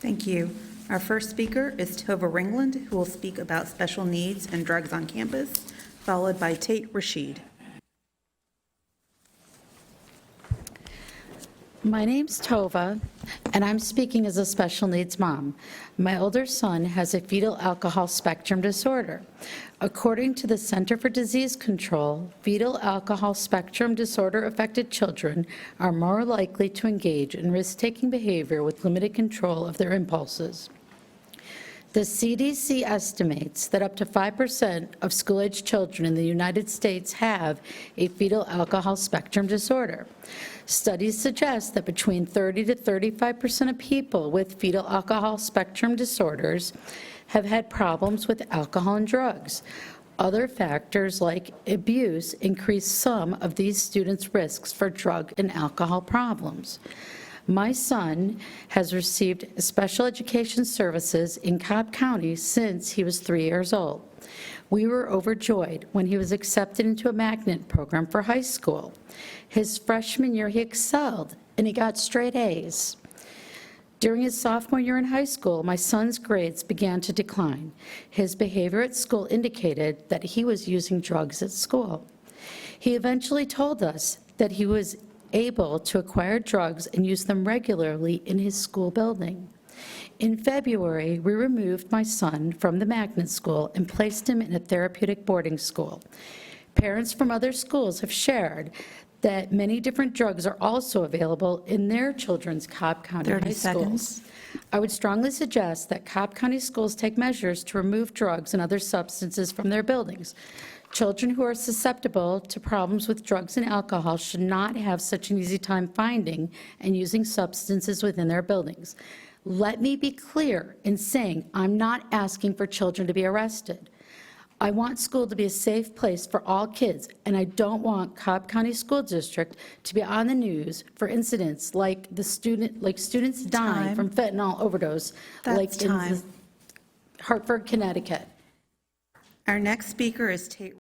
Thank you. Our first speaker is Tova Ringland, who will speak about special needs and drugs on campus, followed by Tate Rashid. My name's Tova, and I'm speaking as a special needs mom. My older son has a fetal alcohol spectrum disorder. According to the Center for Disease Control, fetal alcohol spectrum disorder affected children are more likely to engage in risk-taking behavior with limited control of their impulses. The CDC estimates that up to 5% of school-age children in the United States have a fetal alcohol spectrum disorder. Studies suggest that between 30 to 35% of people with fetal alcohol spectrum disorders have had problems with alcohol and drugs. Other factors like abuse increase some of these students' risks for drug and alcohol problems. My son has received special education services in Cobb County since he was 3 years old. We were overjoyed when he was accepted into a magnet program for high school. His freshman year, he excelled, and he got straight A's. During his sophomore year in high school, my son's grades began to decline. His behavior at school indicated that he was using drugs at school. He eventually told us that he was able to acquire drugs and use them regularly in his school building. In February, we removed my son from the magnet school and placed him in a therapeutic boarding school. Parents from other schools have shared that many different drugs are also available in their children's Cobb County high 30 seconds. schools. I would strongly suggest that Cobb County schools take measures to remove drugs and other substances from their buildings. Children who are susceptible to problems with drugs and alcohol should not have such an easy time finding and using substances within their buildings. Let me be clear in saying I'm not asking for children to be arrested. I want school to be a safe place for all kids, and I don't want Cobb County School District to be on the news for incidents like students dying Time. from fentanyl overdose, That's like in time. Hartford, Connecticut. Our next speaker is Tate